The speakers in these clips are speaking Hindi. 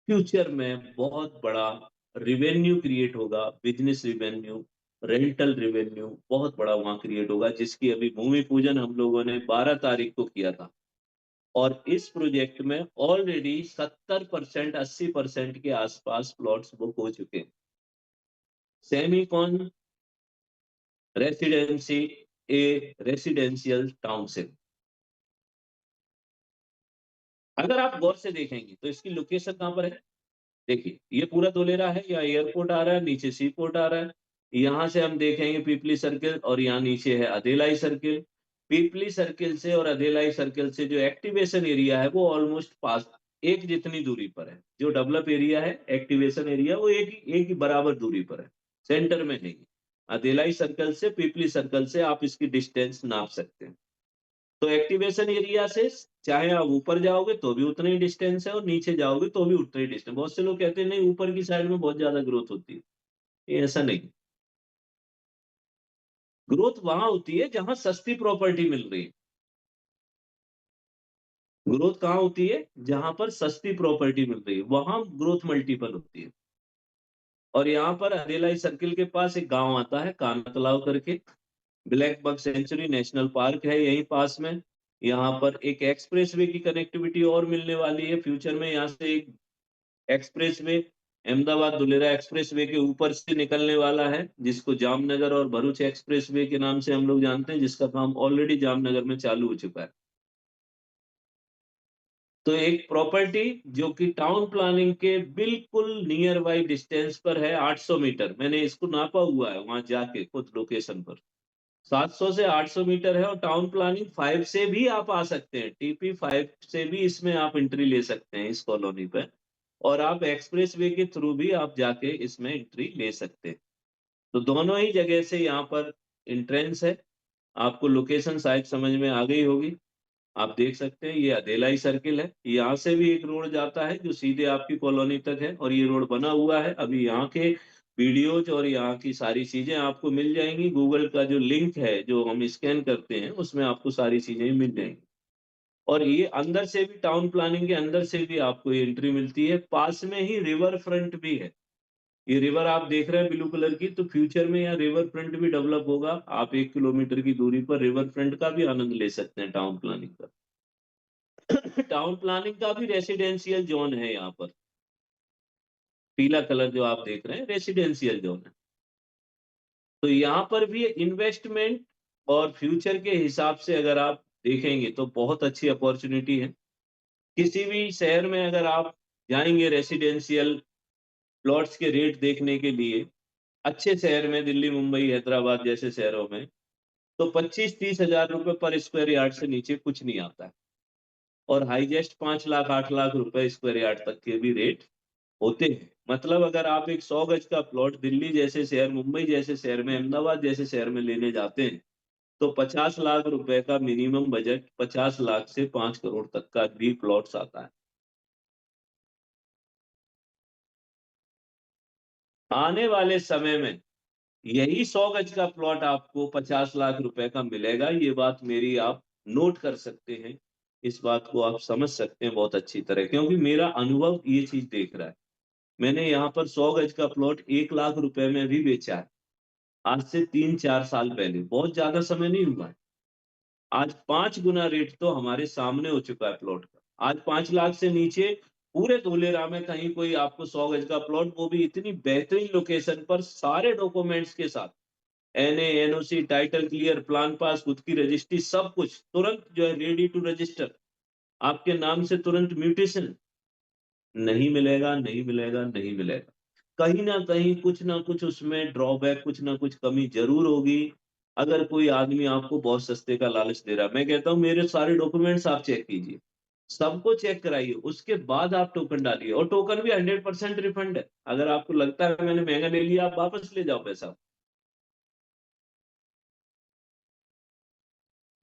फ्यूचर में बहुत बड़ा रिवेन्यू क्रिएट होगा, बिजनेस रिवेन्यू, रेंटल रिवेन्यू बहुत बड़ा वहाँ क्रिएट होगा, जिसकी अभी भूमि पूजन हम लोगों ने 12 तारीख को किया था। और इस प्रोजेक्ट में ऑलरेडी 70% 80% के आसपास प्लॉट्स बुक हो चुके हैं। सेमीकॉन रेसिडेंसी, ए रेसिडेंशियल टाउनशिप। अगर आप गौर से देखेंगे तो इसकी लोकेशन कहाँ पर है? देखिए, ये पूरा धोलेरा है, यहाँ एयरपोर्ट आ रहा है, नीचे सी पोर्ट आ रहा है। यहाँ से हम देखेंगे पीपली सर्किल और यहाँ नीचे है अदेलाई सर्किल। पीपली सर्किल से और अदेलाई सर्किल से जो एक्टिवेशन एरिया है वो ऑलमोस्ट पास एक जितनी दूरी पर है। जो डेवलप एरिया है, एक्टिवेशन एरिया वो एक ही बराबर दूरी पर है, सेंटर में नहीं। अदेलाई सर्कल से पीपली सर्कल से आप इसकी डिस्टेंस नाप सकते हैं। तो एक्टिवेशन एरिया से चाहे आप ऊपर जाओगे तो भी उतना ही डिस्टेंस है और नीचे जाओगे तो भी उतना ही डिस्टेंस। बहुत से लोग कहते हैं नहीं ऊपर की साइड में बहुत ज्यादा ग्रोथ होती है, ये ऐसा नहीं। ग्रोथ वहां होती है जहां सस्ती प्रॉपर्टी मिल रही है। ग्रोथ कहाँ होती है? जहां पर सस्ती प्रॉपर्टी मिल रही है, वहां ग्रोथ मल्टीपल होती है। और यहाँ पर हरेलाई सर्किल के पास एक गांव आता है काना तालाब करके, black buck sanctuary national park है यहीं पास में। यहाँ पर एक एक्सप्रेसवे की कनेक्टिविटी और मिलने वाली है फ्यूचर में। यहाँ से एक एक्सप्रेसवे अहमदाबाद दुलेरा एक्सप्रेसवे के ऊपर से निकलने वाला है, जिसको जामनगर और भरूच एक्सप्रेसवे के नाम से हम लोग जानते हैं, जिसका काम ऑलरेडी जामनगर में चालू हो चुका है। तो एक प्रॉपर्टी जो कि टाउन प्लानिंग के बिल्कुल नियर बाई डिस्टेंस पर है, 800 मीटर मैंने इसको नापा हुआ है वहां जाके खुद लोकेशन पर। 700 से 800 मीटर है और टाउन प्लानिंग 5 से भी आप आ सकते हैं, टीपी 5 से भी इसमें आप एंट्री ले सकते हैं इस कॉलोनी पे। और आप एक्सप्रेस वे के थ्रू भी आप जाके इसमें एंट्री ले सकते हैं। तो दोनों ही जगह से यहाँ पर एंट्रेंस है। आपको लोकेशन शायद समझ में आ गई होगी। आप देख सकते हैं ये अदेलाई सर्किल है, यहाँ से भी एक रोड जाता है जो सीधे आपकी कॉलोनी तक है और ये रोड बना हुआ है। अभी यहाँ के वीडियोज और यहाँ की सारी चीजें आपको मिल जाएंगी। गूगल का जो लिंक है जो हम स्कैन करते हैं उसमें आपको सारी चीजें मिल जाएंगी। और ये अंदर से भी टाउन प्लानिंग के अंदर से भी आपको एंट्री मिलती है। पास में ही रिवर फ्रंट भी है। ये रिवर आप देख रहे हैं ब्लू कलर की, तो फ्यूचर में यहाँ रिवर फ्रंट भी डेवलप होगा। आप 1 किलोमीटर की दूरी पर रिवर फ्रंट का भी आनंद ले सकते हैं टाउन प्लानिंग का। टाउन प्लानिंग का भी रेसिडेंशियल जोन है यहाँ पर। पीला कलर जो आप देख रहे हैं रेसिडेंशियल जोन है। तो यहाँ पर भी इन्वेस्टमेंट और फ्यूचर के हिसाब से अगर आप देखेंगे तो बहुत अच्छी अपॉर्चुनिटी है। किसी भी शहर में अगर आप जाएंगे रेसिडेंशियल प्लॉट्स के रेट देखने के लिए, अच्छे शहर में दिल्ली मुंबई हैदराबाद जैसे शहरों में, तो 25-30 हजार रुपए पर स्क्वायर यार्ड से नीचे कुछ नहीं आता है। और हाईएस्ट 5 लाख 8 लाख रुपए स्क्वायर यार्ड तक के भी रेट होते हैं। मतलब अगर आप एक 100 गज का प्लॉट दिल्ली जैसे शहर, मुंबई जैसे शहर में, अहमदाबाद जैसे शहर में लेने जाते हैं तो 50 लाख रुपए का मिनिमम बजट, 50 लाख से 5 करोड़ तक का भी प्लॉट्स आता है। आने वाले समय में यही 100 गज का प्लॉट आपको 50 लाख रुपए का मिलेगा, ये बात मेरी आप नोट कर सकते हैं। इस बात को आप समझ सकते हैं बहुत अच्छी तरह, क्योंकि मेरा अनुभव ये चीज देख रहा है। मैंने यहाँ पर 100 गज का प्लॉट 1 लाख रुपए में भी बेचा है, आज से 3-4 साल पहले। बहुत ज्यादा समय नहीं हुआ है। आज 5 गुना रेट तो हमारे सामने हो चुका है प्लॉट का। आज 5 लाख से नीचे पूरे धोलेरा में कहीं कोई आपको 100 गज का प्लॉट, वो भी इतनी बेहतरीन लोकेशन पर सारे डॉक्यूमेंट्स के साथ, NA NOC title clear plan pass खुद की रजिस्ट्री सब कुछ तुरंत जो है रेडी टू रजिस्टर, आपके नाम से तुरंत म्यूटेशन, नहीं मिलेगा, नहीं मिलेगा, नहीं मिलेगा। कहीं ना कहीं कुछ ना कुछ उसमें ड्रॉबैक, कुछ ना कुछ कमी जरूर होगी। अगर कोई आदमी आपको बहुत सस्ते का लालच दे रहा है, मैं कहता हूँ मेरे सारे डॉक्यूमेंट्स आप चेक कीजिए, सबको चेक कराइए, उसके बाद आप टोकन डालिए। और टोकन भी 100% रिफंड है। अगर आपको लगता है मैंने महंगा ले लिया, आप वापस ले जाओ पैसा।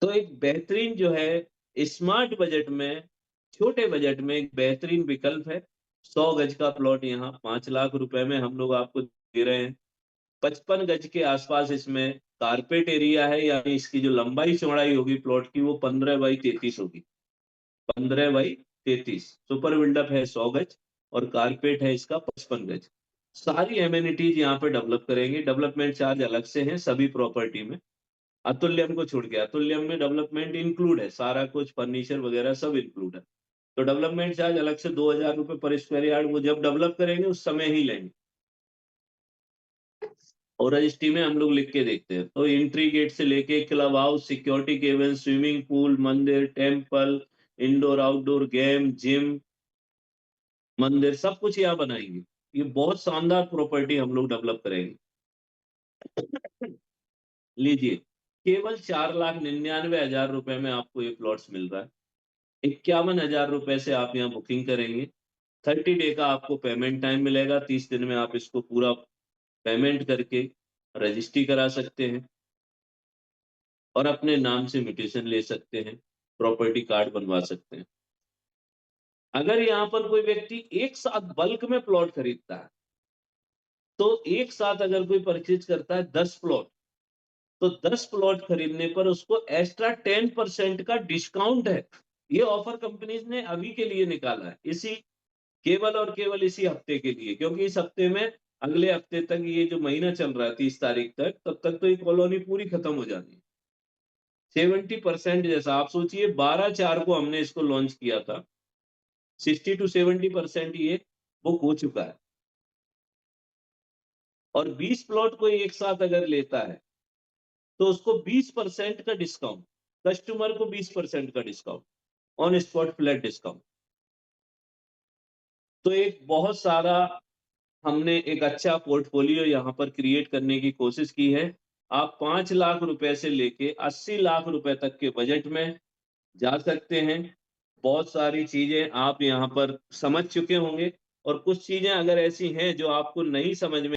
तो एक बेहतरीन जो है स्मार्ट बजट में, छोटे बजट में एक बेहतरीन विकल्प है। 100 गज का प्लॉट यहाँ 5 लाख रुपए में हम लोग आपको दे रहे हैं। 55 गज के आसपास इसमें कारपेट एरिया है, यानी इसकी जो लंबाई चौड़ाई होगी प्लॉट की वो 15 बाई 33 होगी। 15 बाई 33 सुपर बिल्डअप है 100 गज। और कारपेट है इसका 55 गज। सारी एमेनिटीज यहाँ पे डेवलप करेंगे, डेवलपमेंट चार्ज अलग से हैं सभी प्रॉपर्टी में। अतुल्यम को छोड़ के, अतुल्यम में डेवलपमेंट इंक्लूड है, सारा कुछ फर्नीचर वगैरह सब इंक्लूड है। तो डेवलपमेंट चार्ज अलग से 2000 रुपए पर स्क्वायर यार्ड वो जब डेवलप करेंगे उस समय ही लेंगे। और रजिस्ट्री में हम लोग लिख के देखते हैं, तो एंट्री गेट से लेके club house, security cabin, swimming pool, मंदिर, temple, indoor outdoor game, gym, मंदिर, सब कुछ यहाँ बनाएंगे। ये बहुत शानदार प्रॉपर्टी हम लोग डेवलप करेंगे। लीजिए, केवल 4,99,000 रुपए में आपको ये प्लॉट्स मिल रहा है। 51,000 रुपए से आप यहाँ बुकिंग करेंगे। 30 डे का आपको पेमेंट टाइम मिलेगा। 30 दिन में आप इसको पूरा पेमेंट करके रजिस्ट्री करा सकते हैं और अपने नाम से म्यूटेशन ले सकते हैं, प्रॉपर्टी कार्ड बनवा सकते हैं। अगर यहाँ पर कोई व्यक्ति एक साथ बल्क में प्लॉट खरीदता है, तो एक साथ अगर कोई परचेज करता है 10 प्लॉट, तो 10 प्लॉट खरीदने पर उसको एक्स्ट्रा 10% का डिस्काउंट है। ये ऑफर कंपनीज ने अभी के लिए निकाला है, इसी केवल और केवल इसी हफ्ते के लिए, क्योंकि इस हफ्ते में, अगले हफ्ते तक, ये जो महीना चल रहा है 30 तारीख तक, तब तक तो ये कॉलोनी पूरी खत्म हो जानी है। 70% जैसा आप सोचिए, 12/4 को हमने इसको लॉन्च किया था, 60 to 70% ये बुक हो चुका है। और 20 प्लॉट कोई एक साथ अगर लेता है, तो उसको 20% का डिस्काउंट, कस्टमर को 20% का discount, on spot flat discount. तो एक बहुत सारा हमने एक अच्छा पोर्टफोलियो यहाँ पर क्रिएट करने की कोशिश की है। आप 5 लाख रुपए से लेके 80 लाख रुपए तक के बजट में जा सकते हैं। बहुत सारी चीजें आप यहाँ पर समझ चुके होंगे और कुछ चीजें अगर ऐसी हैं जो आपको नहीं समझ में